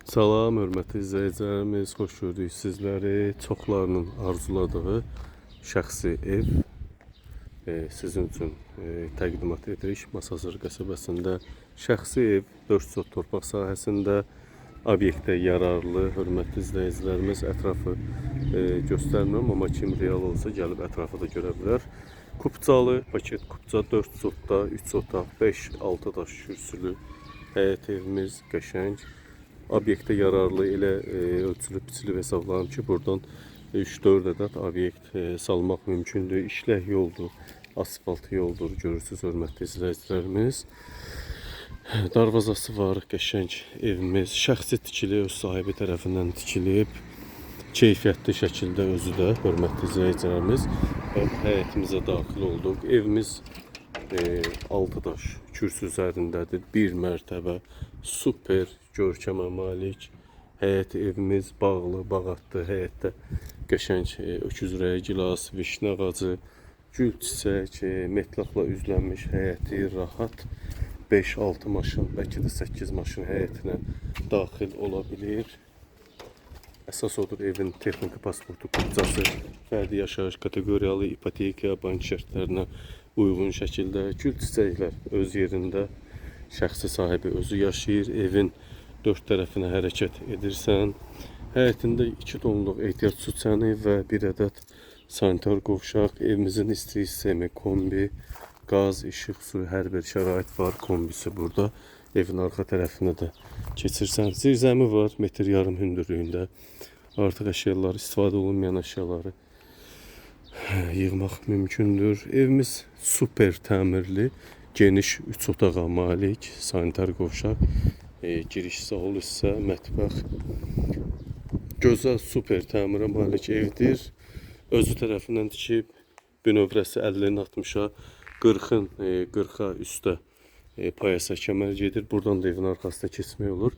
Salam, hörmətli izləyicilərimiz, xoş gördük sizləri. Çoxlarının arzuladığı şəxsi ev sizin üçün təqdimat edirik. Masazır qəsəbəsində şəxsi ev 4 sot torpaq sahəsində obyektə yararlı. Hörmətli izləyicilərimiz, ətrafı göstərmirəm, amma kim real olsa gəlib ətrafı da görə bilər. Kupcalı, paket kupca 4 sotda, 3 otaq, 5-6 daş kürsülü həyət evimiz qəşəng. Obyektə yararlı elə ölçülüb biçilib hesablanıb ki, buradan 3-4 ədəd obyekt salmaq mümkündür. İşlək yoldur, asfalt yoldur, görürsünüz hörmətli izləyicilərimiz. Darvazası var, qəşəng evimiz. Şəxsi tikili, öz sahibi tərəfindən tikilib. Keyfiyyətli şəkildə özü də, hörmətli izləyicilərimiz. Həyətimizə daxil olduq. Evimiz 6 daş kürsü üzərindədir. 1 mərtəbə, super görkəmə malik. Həyət evimiz bağlı, bağatlı. Həyətdə qəşəng öküzrəyi gilas, vişnə ağacı, gül çiçək, metlaqla üzlənmiş həyəti rahat 5-6 maşın, bəlkə də 8 maşın həyətinə daxil ola bilir. Əsas odur evin texniki pasportu, kupcası, fərdi yaşayış kateqoriyalı, ipoteka, bank şərtlərinə uyğun şəkildə, gül çiçəklər öz yerində, şəxsi sahibi özü yaşayır, evin 4 tərəfinə hərəkət edirsən. Həyətində 2 tonluq ehtiyat su çəni və 1 ədəd sanitar qovşaq, evimizin isti sistemi, kombi, qaz, işıq, su, hər bir şərait var, kombisi burada. Evin arxa tərəfinə də keçirsən. Zirzəmi var, metr yarım hündürlüyündə. Artıq əşyaları, istifadə olunmayan əşyaları yığmaq mümkündür. Evimiz super təmirli, geniş 3 otağa malik, sanitar qovşaq, giriş salon isə mətbəx. Gözəl, super təmirə malik evdir. Özü tərəfindən tikib, bünövrəsi 50-nin 60-a, 40-ın 40-a üstə payasa kəmər gedir. Buradan da evin arxasına keçmək olur.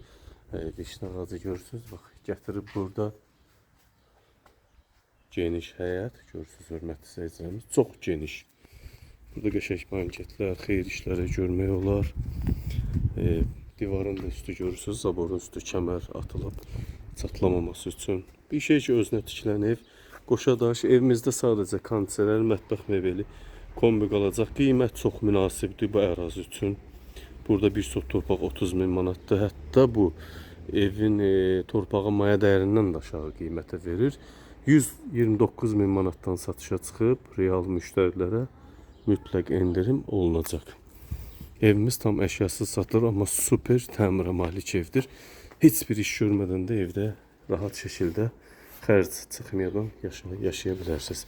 Vişnə ağacı görürsünüz. Bax, gətirib burada geniş həyət. Görürsünüz, hörmətli izləyicilərimiz. Çox geniş. Burada qəşəng banketlər, xeyir işləri görmək olar. Divarın da üstü görürsünüz. Zaborun üstü kəmər atılıb çatlamaması üçün. Bir şey ki, özünə tikilən ev. Qoşadaş evimizdə sadəcə kondisioner, mətbəx mebeli, kombi qalacaq. Qiymət çox münasibdir bu ərazi üçün. Burada bir sot torpaq 30.000 manatdır. Hətta bu evin torpağı maya dəyərindən də aşağı qiymətə verir. 129.000 manatdan satışa çıxıb, real müştərilərə mütləq endirim olunacaq. Evimiz tam əşyasız satılır, amma super təmirə malik evdir. Heç bir iş görmədən də evdə rahat şəkildə xərc çıxmadan yaşaya bilərsiniz.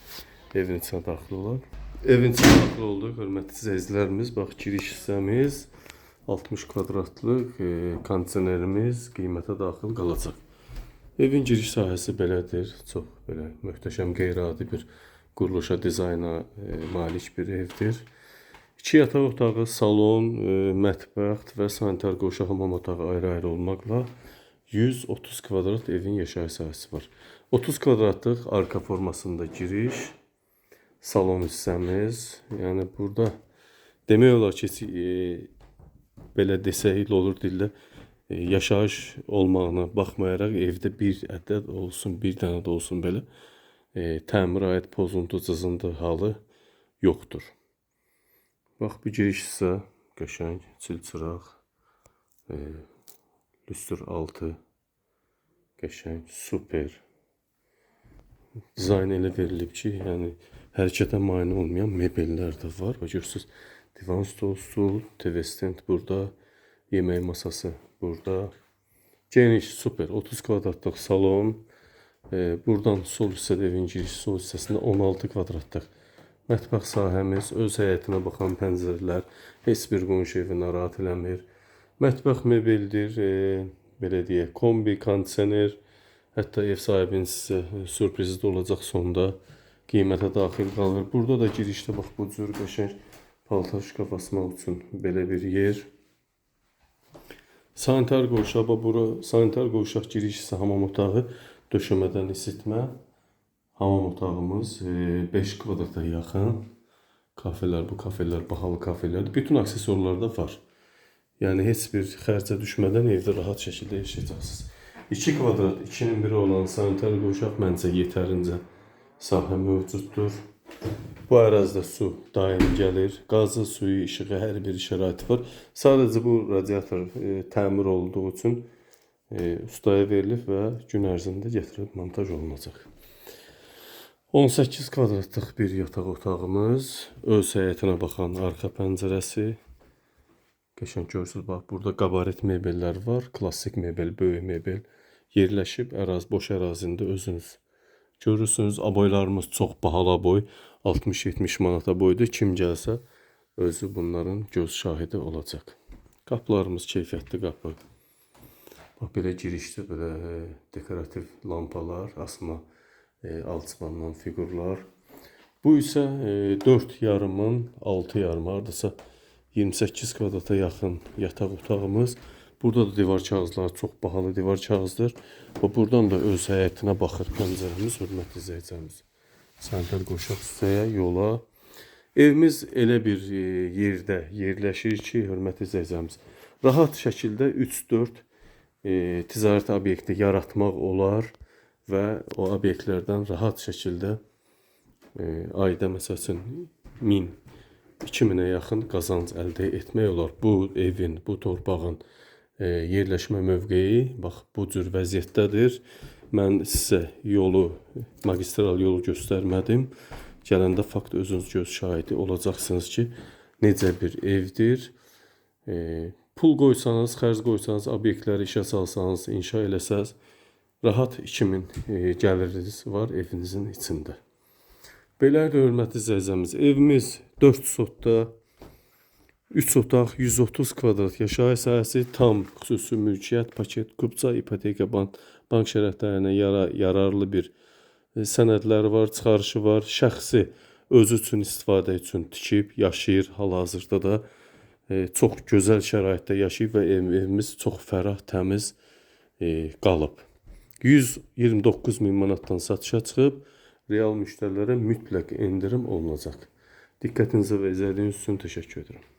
Evin içinə daxil olaq. Evin içinə daxil olduq, hörmətli izləyicilərimiz. Bax, giriş hissəmiz 60 kvadratlıq kondisionerimiz qiymətə daxil qalacaq. Evin giriş sahəsi belədir. Çox belə möhtəşəm, qeyri-adi bir quruluşa, dizayna malik bir evdir. 2 yataq otağı, salon, mətbəx və sanitar qovşaq hamam otağı ayrı-ayrı olmaqla 130 kvadrat evin yaşayış sahəsi var. 30 kvadratlıq arka formasında giriş, salon hissəmiz. Yəni burada demək olar ki, belə desək olur dildə, yaşayış olmağına baxmayaraq evdə bir ədəd olsun, bir dənə də olsun belə təmirə aid pozuntu, cızıntı halı yoxdur. Bax, bu giriş isə qəşəng, çilçıraq, lüstr altı, qəşəng, super. Dizayn elə verilib ki, yəni hərəkətə mane olmayan mebellər də var. Görürsünüz, divan stol, TV stand burada, yemək masası burada. Geniş, super, 30 kvadratlıq salon. Buradan sol hissədə evin girişi, sol hissəsində 16 kvadratlıq mətbəx sahəmiz, öz həyətinə baxan pəncərələr, heç bir qonşu evi narahat eləmir. Mətbəx mebeldir, belə deyək, kombi, kondisioner, hətta ev sahibinin sizə sürprizi də olacaq sonda qiymətə daxil qalır. Burada da girişdə bax, bu cür qəşəng paltar şkaf asmaq üçün belə bir yer. Sanitar qovşaq, bura sanitar qovşaq giriş isə hamam otağı, döşəmədən isitmə. Hamam otağımız 5 kvadrata yaxın. Kafelər, bu kafelər bahalı kafelərdir. Bütün aksesuarlar da var. Yəni heç bir xərcə düşmədən evdə rahat şəkildə yaşayacaqsınız. 2 kvadrat 2'nin biri olan sanitar qoşaq məncə yetərincə sahə mövcuddur. Bu ərazidə su daim gəlir. Qazı, suyu, işığı, hər bir şəraiti var. Sadəcə bu radiator təmir olduğu üçün ustaya verilib və gün ərzində gətirib montaj olunacaq. 18 kvadratlıq bir yataq otağımız, öz həyətinə baxan arxa pəncərəsi. Qəşəng görürsünüz, bax burada qabaret mebellər var, klassik mebel, böyük mebel yerləşib boş ərazində özünüz görürsünüz. Aboylarımız çox bahalı aboy, 60-70 manata boydur. Kim gəlsə özü bunların göz şahidi olacaq. Qapılarımız keyfiyyətli qapı. Bax belə girişdə belə dekorativ lampalar, asma alçıbandan figurlar. Bu isə 4 yarımın 6 yarım, hardasa 28 kvadrata yaxın yataq otağımız. Burada da divar kağızları çox bahalı divar kağızdır. Və buradan da öz həyətinə baxır pəncərəmiz, hörmətli izləyicilərimiz. Sanitar qoşaq hissəyə, yola. Evimiz elə bir yerdə yerləşir ki, hörmətli izləyicilərimiz, rahat şəkildə 3-4 ticarət obyekti yaratmaq olar və o obyektlərdən rahat şəkildə ayda məsəl üçün 1000-2000-ə yaxın qazanc əldə etmək olar. Bu evin, bu torpağın yerləşmə mövqeyi bax bu cür vəziyyətdədir. Mən sizə yolu, magistral yolu göstərmədim. Gələndə fakt özünüz göz şahidi olacaqsınız ki, necə bir evdir. Pul qoysanız, xərc qoysanız, obyektləri işə salsanız, inşa eləsəz, rahat 2000 gəliriniz var evinizin içində. Belədir, hörmətli izləyicilərimiz. Evimiz 4 sotda, 3 otaq, 130 kvadrat yaşayış sahəsi, tam xüsusi mülkiyyət, paket, kupça, ipoteka, bank şərətlərinə yararlı bir sənədləri var, çıxarışı var. Şəxsi özü üçün istifadə üçün tikib, yaşayır. Hal-hazırda da çox gözəl şəraitdə yaşayıb və evimiz çox fərah, təmiz qalıb. 129 min manatdan satışa çıxıb, real müştərilərə mütləq endirim olunacaq. Diqqətinizə və izlədiyiniz üçün təşəkkür edirəm.